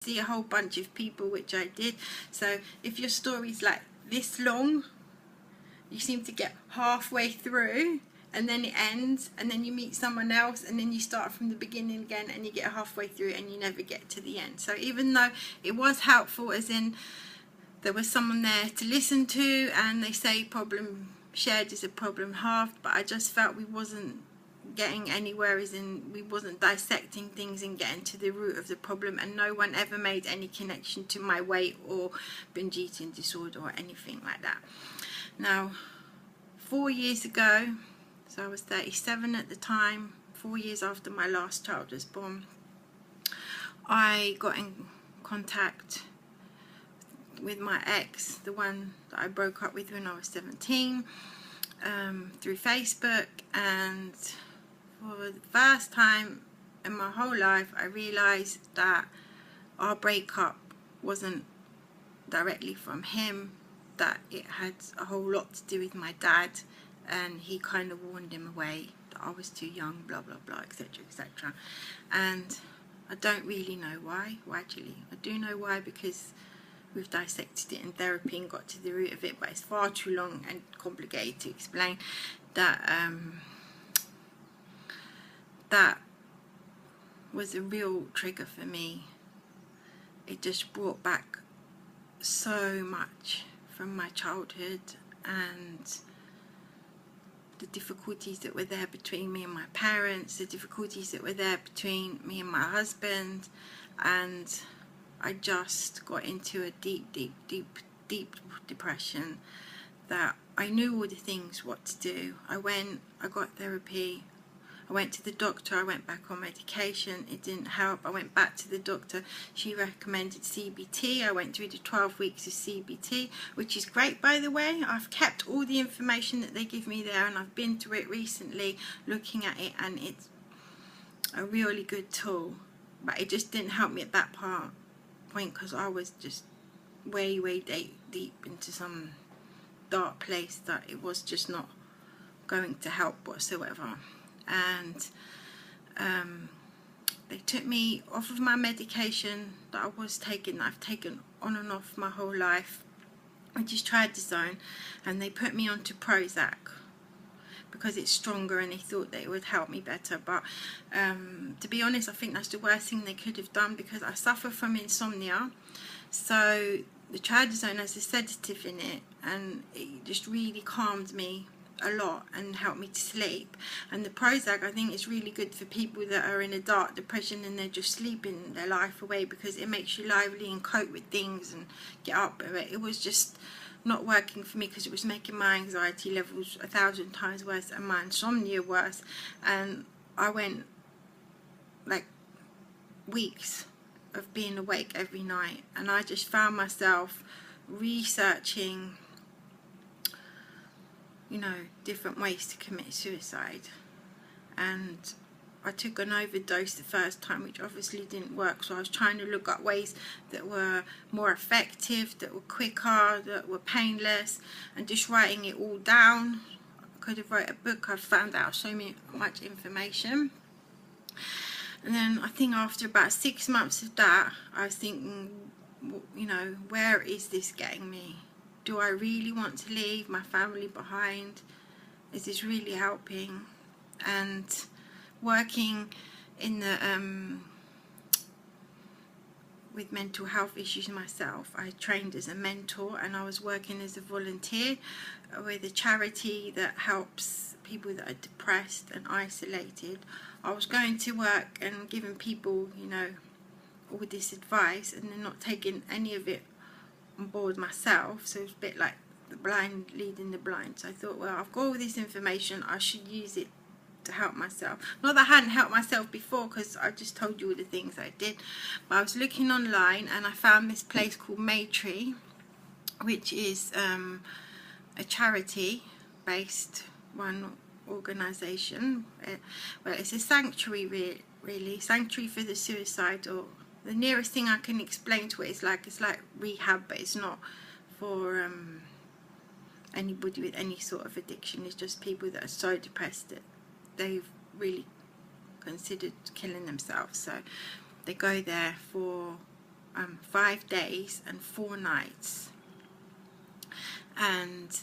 see a whole bunch of people, which I did. So if your story's like this long, you seem to get halfway through and then it ends, and then you meet someone else, and then you start from the beginning again and you get halfway through and you never get to the end. So even though it was helpful, as in there was someone there to listen to, and they say problem shared is a problem halved, but I just felt we wasn't getting anywhere, as in we wasn't dissecting things and getting to the root of the problem, and no one ever made any connection to my weight or binge eating disorder or anything like that. Now, 4 years ago, so I was 37 at the time, 4 years after my last child was born, I got in contact with my ex, the one that I broke up with when I was 17, through Facebook. And for the first time in my whole life, I realised that our breakup wasn't directly from him, that it had a whole lot to do with my dad, and he kind of warned him away that I was too young, blah blah blah, etc etc. And I don't really know why. Well, actually I do know why, because we've dissected it in therapy and got to the root of it, but it's far too long and complicated to explain. That was a real trigger for me. It just brought back so much from my childhood, and the difficulties that were there between me and my parents, the difficulties that were there between me and my husband, and I just got into a deep depression that I knew all the things what to do. I got therapy, I went to the doctor, I went back on medication, it didn't help. I went back to the doctor, she recommended CBT. I went through the 12 weeks of CBT, which is great, by the way. I've kept all the information that they give me there, and I've been through it recently looking at it, and it's a really good tool, but it just didn't help me at that point because I was just way deep into some dark place that it was just not going to help whatsoever. And they took me off of my medication that I was taking, that I've taken on and off my whole life, which is Trazodone, and they put me onto Prozac because it's stronger, and they thought that it would help me better. But to be honest, I think that's the worst thing they could have done, because I suffer from insomnia. So the Trazodone has a sedative in it, and it just really calmed me a lot and helped me to sleep. And the Prozac, I think, is really good for people that are in a dark depression and they're just sleeping their life away, because it makes you lively and cope with things and get up. It was just not working for me, because it was making my anxiety levels 1,000 times worse and my insomnia worse. And I went like weeks of being awake every night, and I just found myself researching, you know, different ways to commit suicide. And I took an overdose the first time, which obviously didn't work, so I was trying to look up ways that were more effective, that were quicker, that were painless, and just writing it all down. I could have wrote a book. I found out so much information. And then I think after about 6 months of that, I was thinking, you know, where is this getting me? Do I really want to leave my family behind? Is this really helping? And working in the with mental health issues myself, I trained as a mentor, and I was working as a volunteer with a charity that helps people that are depressed and isolated. I was going to work and giving people, you know, all this advice, and then not taking any of it on board myself. So it's a bit like the blind leading the blind. So I thought, well, I've got all this information, I should use it to help myself. Not that I hadn't helped myself before, because I just told you all the things I did, but I was looking online and I found this place called Maytree, which is a charity based one organisation. Well, it's a sanctuary, really sanctuary for the suicidal. The nearest thing I can explain to it is it's like rehab, but it's not for anybody with any sort of addiction. It's just people that are so depressed that they've really considered killing themselves. So they go there for 5 days and 4 nights, and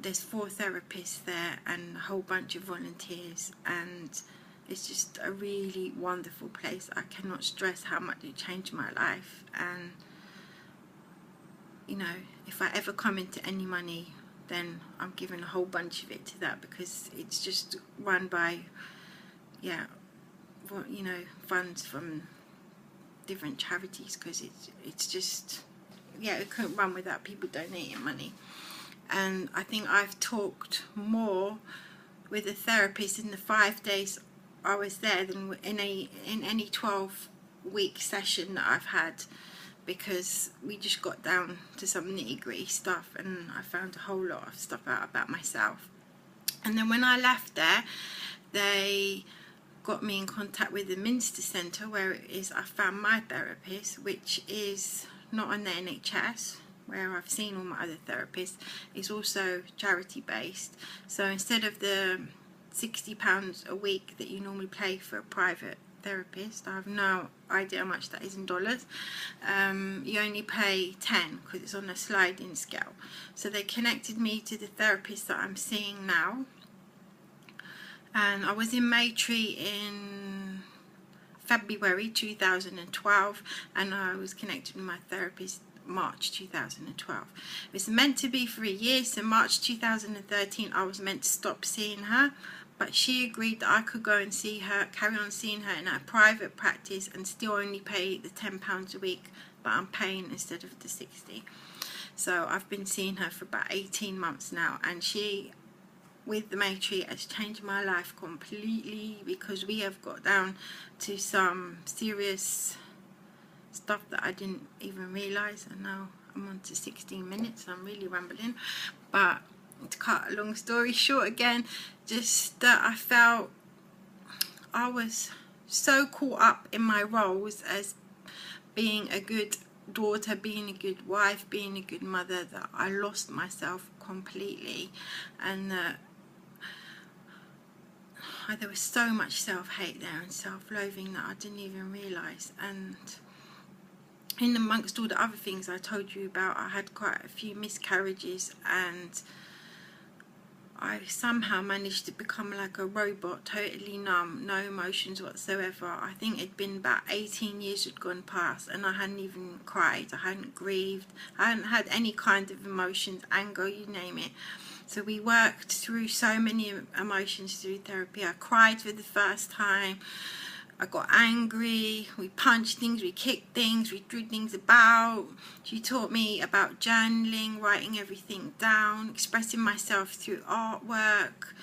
there's 4 therapists there and a whole bunch of volunteers, and it's just a really wonderful place. I cannot stress how much it changed my life. And you know, if I ever come into any money, then I'm giving a whole bunch of it to that, because it's just run by, yeah, well, you know, funds from different charities, because it's just, yeah, it couldn't run without people donating money. And I think I've talked more with a therapist in the 5 days I was there than in any 12-week session that I've had, because we just got down to some nitty-gritty stuff, and I found a whole lot of stuff out about myself. And then when I left there, they got me in contact with the Minster Centre, where it is I found my therapist, which is not on the NHS where I've seen all my other therapists. It's also charity based, so instead of the £60 a week that you normally pay for a private therapist, I have no idea how much that is in dollars, you only pay 10 because it's on a sliding scale. So they connected me to the therapist that I'm seeing now, and I was in Maytree in February 2012, and I was connected with my therapist March 2012. It was meant to be for a year, so March 2013 I was meant to stop seeing her, but she agreed that I could go and see her, carry on seeing her in her private practice, and still only pay the £10 a week, but I'm paying instead of the 60. So I've been seeing her for about 18 months now, and she, with the Maytree, has changed my life completely, because we have got down to some serious stuff that I didn't even realise. And now I'm on to 16 minutes, I'm really rambling, but to cut a long story short again, just that I felt I was so caught up in my roles as being a good daughter, being a good wife, being a good mother, that I lost myself completely, and that there was so much self-hate there and self-loathing that I didn't even realise. And in amongst all the other things I told you about, I had quite a few miscarriages, and I somehow managed to become like a robot, totally numb, no emotions whatsoever. I think it'd been about 18 years had gone past, and I hadn't even cried, I hadn't grieved, I hadn't had any kind of emotions, anger, you name it. So we worked through so many emotions through therapy. I cried for the first time, I got angry, we punched things, we kicked things, we threw things about. She taught me about journaling, writing everything down, expressing myself through artwork,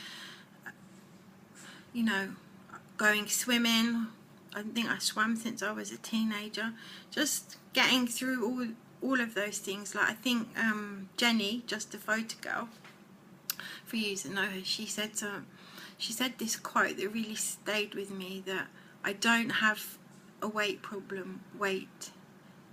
you know, going swimming. I think I swam since I was a teenager. Just getting through all of those things. Like, I think Jenny, Just a Photo Girl, for you to know her, she said this quote that really stayed with me, that I don't have a weight problem, weight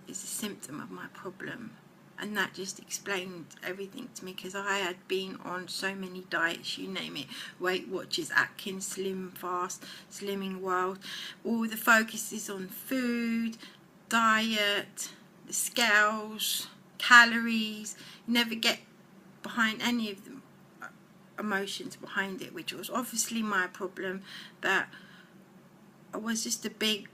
is a symptom of my problem. And that just explained everything to me, because I had been on so many diets, you name it, Weight Watchers, Atkins, Slim Fast, Slimming World. All the focus is on food, diet, the scales, calories. You never get behind any of the emotions behind it, which was obviously my problem, that I was just a big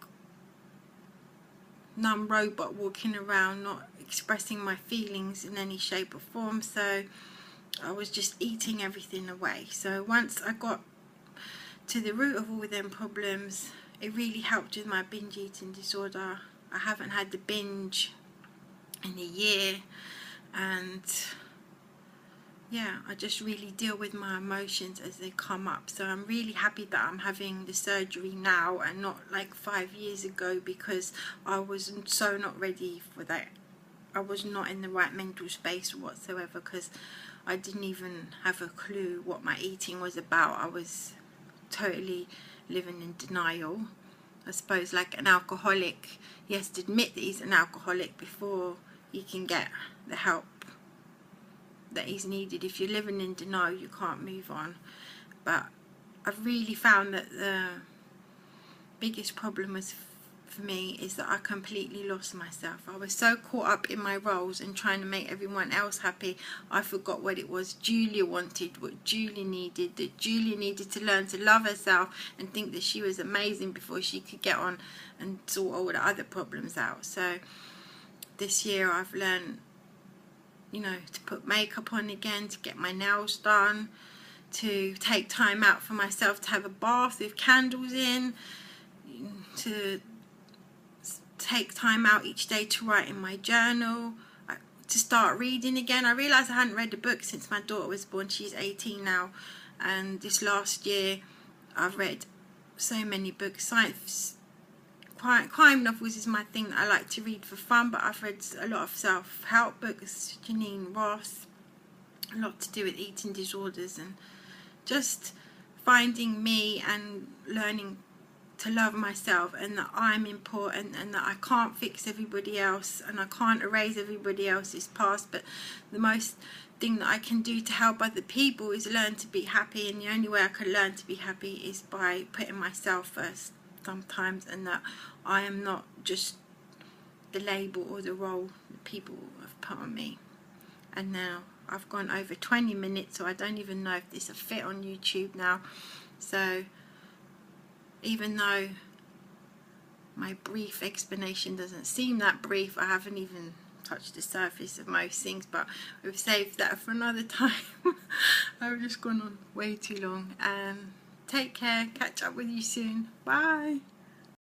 numb robot walking around, not expressing my feelings in any shape or form. So I was just eating everything away. So once I got to the root of all them problems, it really helped with my binge eating disorder. I haven't had the binge in a year, and yeah, I just really deal with my emotions as they come up. So I'm really happy that I'm having the surgery now and not like 5 years ago, because I was so not ready for that. I was not in the right mental space whatsoever, because I didn't even have a clue what my eating was about. I was totally living in denial. I suppose like an alcoholic, he has to admit that he's an alcoholic before he can get the help that is needed. If you're living in denial, you can't move on. But I've really found that the biggest problem was for me is that I completely lost myself. I was so caught up in my roles and trying to make everyone else happy, I forgot what it was Julia wanted, what Julia needed, that Julia needed to learn to love herself and think that she was amazing before she could get on and sort all the other problems out. So this year I've learned, you know, to put makeup on again, to get my nails done, to take time out for myself, to have a bath with candles in, to take time out each day to write in my journal, to start reading again. I realised I hadn't read a book since my daughter was born. She's 18 now, and this last year I've read so many books. Crime novels is my thing that I like to read for fun, but I've read a lot of self-help books, Janine Ross, a lot to do with eating disorders, and just finding me and learning to love myself, and that I'm important, and that I can't fix everybody else and I can't erase everybody else's past, but the most thing that I can do to help other people is learn to be happy, and the only way I can learn to be happy is by putting myself first sometimes, and that I am not just the label or the role that people have put on me. And now I've gone over 20 minutes, so I don't even know if this will fit on YouTube now. So even though my brief explanation doesn't seem that brief, I haven't even touched the surface of most things, but we've saved that for another time. I've just gone on way too long. Take care, catch up with you soon, bye.